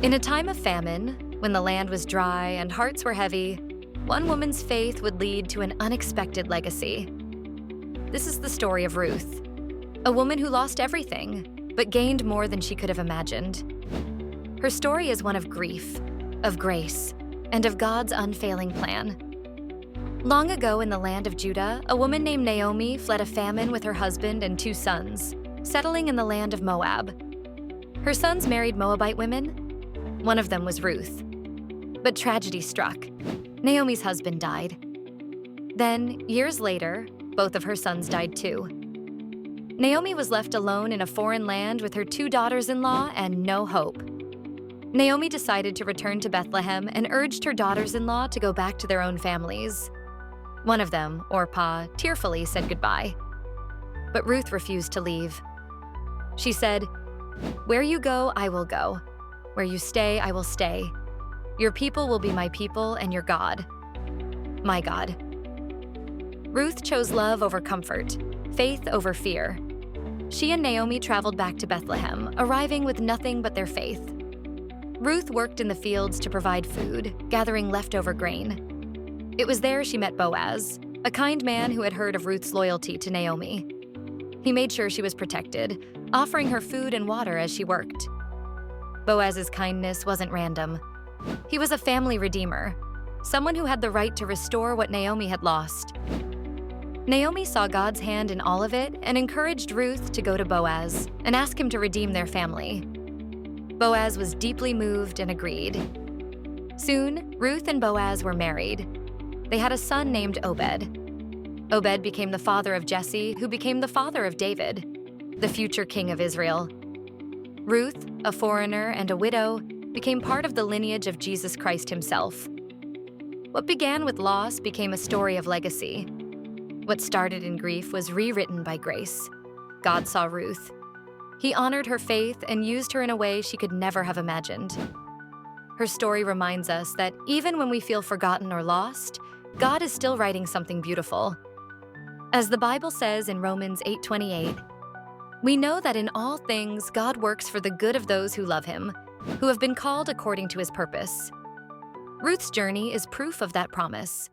In a time of famine, when the land was dry and hearts were heavy, one woman's faith would lead to an unexpected legacy. This is the story of Ruth, a woman who lost everything, but gained more than she could have imagined. Her story is one of grief, of grace, and of God's unfailing plan. Long ago in the land of Judah, a woman named Naomi fled a famine with her husband and 2 sons, settling in the land of Moab. Her sons married Moabite women. One of them was Ruth. But tragedy struck. Naomi's husband died. Then, years later, both of her sons died too. Naomi was left alone in a foreign land with her 2 daughters-in-law and no hope. Naomi decided to return to Bethlehem and urged her daughters-in-law to go back to their own families. One of them, Orpah, tearfully said goodbye. But Ruth refused to leave. She said, "Where you go, I will go. Where you stay, I will stay. Your people will be my people and your God, my God." Ruth chose love over comfort, faith over fear. She and Naomi traveled back to Bethlehem, arriving with nothing but their faith. Ruth worked in the fields to provide food, gathering leftover grain. It was there she met Boaz, a kind man who had heard of Ruth's loyalty to Naomi. He made sure she was protected, offering her food and water as she worked. Boaz's kindness wasn't random. He was a family redeemer, someone who had the right to restore what Naomi had lost. Naomi saw God's hand in all of it and encouraged Ruth to go to Boaz and ask him to redeem their family. Boaz was deeply moved and agreed. Soon, Ruth and Boaz were married. They had a son named Obed. Obed became the father of Jesse, who became the father of David, the future king of Israel. Ruth, a foreigner and a widow, became part of the lineage of Jesus Christ himself. What began with loss became a story of legacy. What started in grief was rewritten by grace. God saw Ruth. He honored her faith and used her in a way she could never have imagined. Her story reminds us that even when we feel forgotten or lost, God is still writing something beautiful. As the Bible says in Romans 8:28, "We know that in all things God works for the good of those who love him, who have been called according to his purpose." Ruth's journey is proof of that promise.